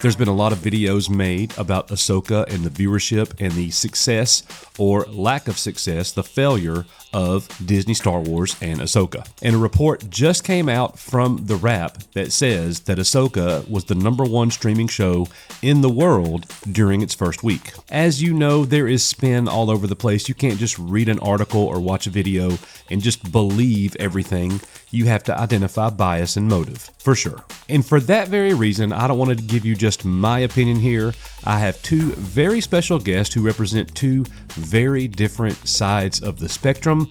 There's been a lot of videos made about Ahsoka and the viewership and the success or lack of success, the failure of Disney Star Wars and Ahsoka. And a report just came out from The Wrap that says that Ahsoka was the #1 streaming show in the world during its first week. As you know, there is spin all over the place. You can't just read an article or watch a video and just believe everything. You have to identify bias and motive, for sure. And for that very reason, I don't want to give you just my opinion here. I have two very special guests who represent two very different sides of the spectrum.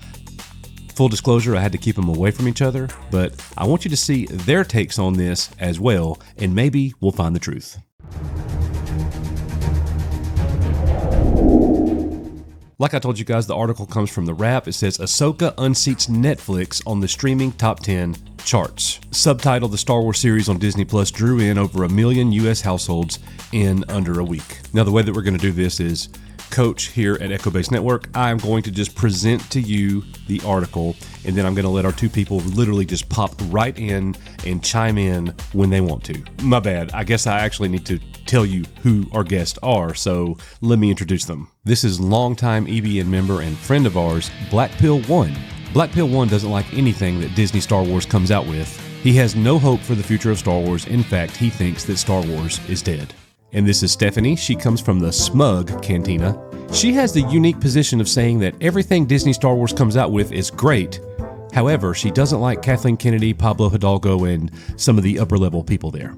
Full disclosure, I had to keep them away from each other, but I want you to see their takes on this as well, and maybe we'll find the truth. Like I told you guys, the article comes from The Wrap. It says, Ahsoka unseats Netflix on the streaming top 10 charts. Subtitled, the Star Wars series on Disney Plus drew in over 1 million U.S. households in under a week. Now, the way that we're going to do this is, Coach here at Echo Base Network, I'm going to just present to you the article, and then I'm going to let our two people literally just pop right in and chime in when they want to. My bad. I guess I actually need to tell you who our guests are, so let me introduce them. This is longtime EBN member and friend of ours, Black Pill 1. Black Pill 1 doesn't like anything that Disney Star Wars comes out with. He has no hope for the future of Star Wars. In fact, he thinks that Star Wars is dead. And this is Stephanie. She comes from the Smug Cantina. She has the unique position of saying that everything Disney Star Wars comes out with is great. However, she doesn't like Kathleen Kennedy, Pablo Hidalgo, and some of the upper level people there.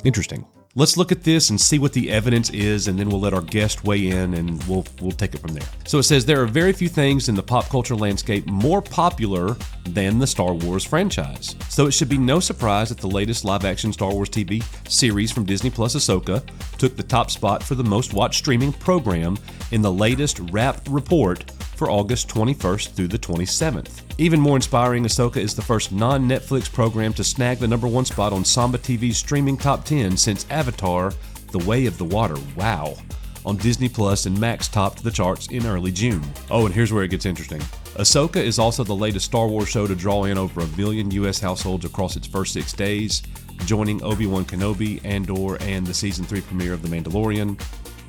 Interesting. Let's look at this and see what the evidence is, and then we'll let our guest weigh in, and we'll take it from there. So it says, there are very few things in the pop culture landscape more popular than the Star Wars franchise. So it should be no surprise that the latest live-action Star Wars TV series from Disney Plus, Ahsoka, took the top spot for the most watched streaming program in the latest Wrap report for August 21st through the 27th. Even more inspiring, Ahsoka is the first non-Netflix program to snag the #1 spot on Samba TV's streaming top 10 since Avatar: The Way of the Water. Wow. On Disney Plus, and Max topped the charts in early June. Oh, and here's where it gets interesting. Ahsoka is also the latest Star Wars show to draw in over 1 million U.S. households across its first 6 days, joining Obi-Wan Kenobi, Andor, and the Season 3 premiere of The Mandalorian.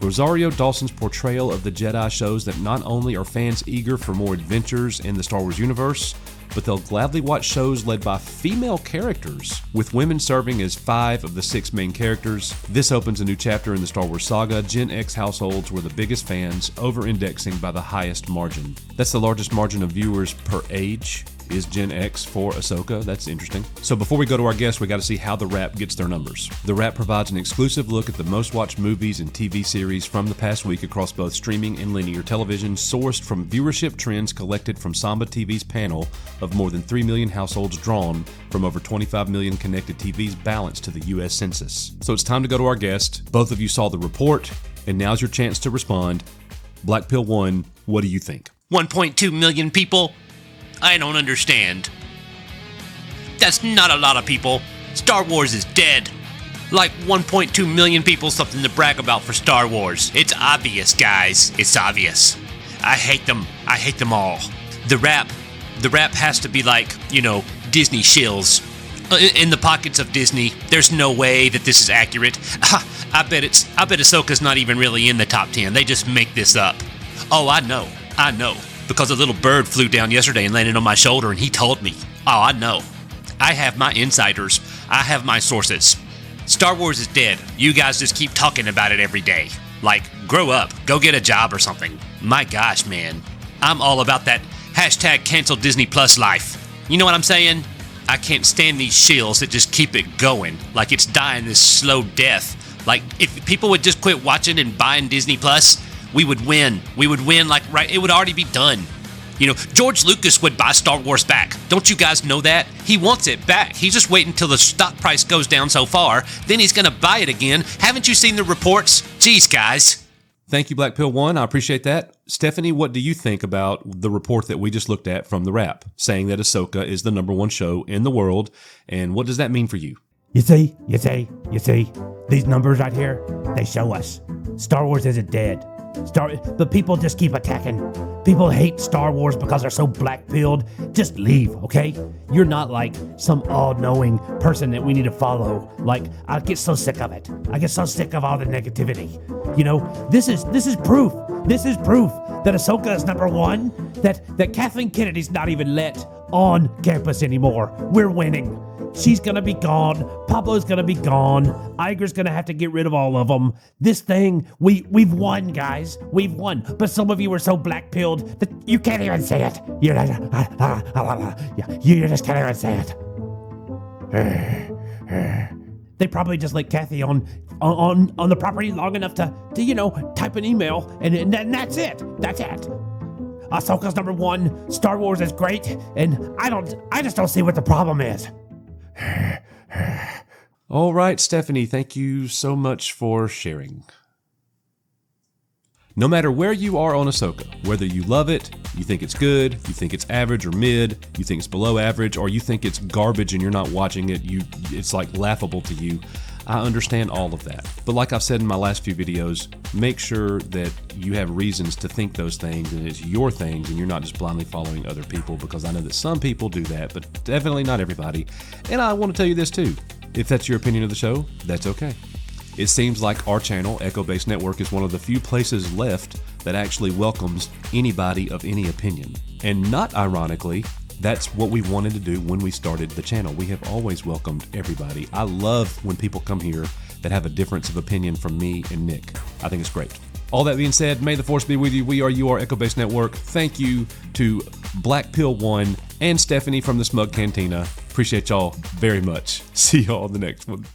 Rosario Dawson's portrayal of the Jedi shows that not only are fans eager for more adventures in the Star Wars universe, but they'll gladly watch shows led by female characters, with women serving as 5 of the 6 main characters. This opens a new chapter in the Star Wars saga. Gen X households were the biggest fans, over-indexing by the highest margin. That's the largest margin of viewers per age, is Gen X for Ahsoka. That's interesting. So before we go to our guests, we got to see how The Wrap gets their numbers. The Wrap provides an exclusive look at the most watched movies and TV series from the past week across both streaming and linear television, sourced from viewership trends collected from Samba TV's panel of more than 3 million households drawn from over 25 million connected TVs balanced to the U.S. Census. So it's time to go to our guest. Both of you saw the report, and now's your chance to respond. Black Pill 1, what do you think? 1.2 million people? I don't understand. That's not a lot of people. Star Wars is dead. Like 1.2 million people, something to brag about for Star Wars. It's obvious, guys. It's obvious. I hate them. I hate them all. The Wrap has to be like, Disney shills. In the pockets of Disney, there's no way that this is accurate. I bet Ahsoka's not even really in the top 10. They just make this up. Oh, I know. Because a little bird flew down yesterday and landed on my shoulder, and he told me. Oh, I know. I have my insiders. I have my sources. Star Wars is dead. You guys just keep talking about it every day. Like, grow up. Go get a job or something. My gosh, man. I'm all about that #cancel Disney Plus life. You know what I'm saying? I can't stand these shills that just keep it going. Like it's dying this slow death. Like, if people would just quit watching and buying Disney Plus, we would win. We would win, it would already be done. George Lucas would buy Star Wars back. Don't you guys know that? He wants it back. He's just waiting until the stock price goes down so far, then he's going to buy it again. Haven't you seen the reports? Jeez, guys. Thank you, Black Pill 1. I appreciate that. Stephanie, what do you think about the report that we just looked at from The Wrap, saying that Ahsoka is the #1 show in the world, and what does that mean for you? You see, these numbers right here, they show us Star Wars isn't dead. But people just keep attacking. People hate Star Wars because they're so black-pilled. Just leave, okay? You're not like some all-knowing person that we need to follow. Like, I get so sick of it. I get so sick of all the negativity. You know, this is proof. This is proof that Ahsoka is number one, that Kathleen Kennedy's not even let on campus anymore. We're winning. She's gonna be gone. Pablo's gonna be gone. Iger's gonna have to get rid of all of them. This thing, we've won, guys. We've won. But some of you are so black-pilled that you can't even say it. You just can't even say it. They probably just let Kathy on the property long enough to type an email, and that's it. That's it. Ahsoka's number one. Star Wars is great, and I just don't see what the problem is. All right, Stephanie, thank you so much for sharing. No matter where you are on Ahsoka, whether you love it, you think it's good, you think it's average or mid, you think it's below average, or you think it's garbage and you're not watching it, it's like laughable to you, I understand all of that. But like I've said in my last few videos, make sure that you have reasons to think those things and it's your things and you're not just blindly following other people, because I know that some people do that, but definitely not everybody. And I want to tell you this too. If that's your opinion of the show, that's okay. It seems like our channel, Echo Base Network, is one of the few places left that actually welcomes anybody of any opinion. And not ironically, that's what we wanted to do when we started the channel. We have always welcomed everybody. I love when people come here that have a difference of opinion from me and Nick. I think it's great. All that being said, may the force be with you. We are You Are Echo Base Network. Thank you to Black Pill One and Stephanie from the Smug Cantina. Appreciate y'all very much. See y'all on the next one.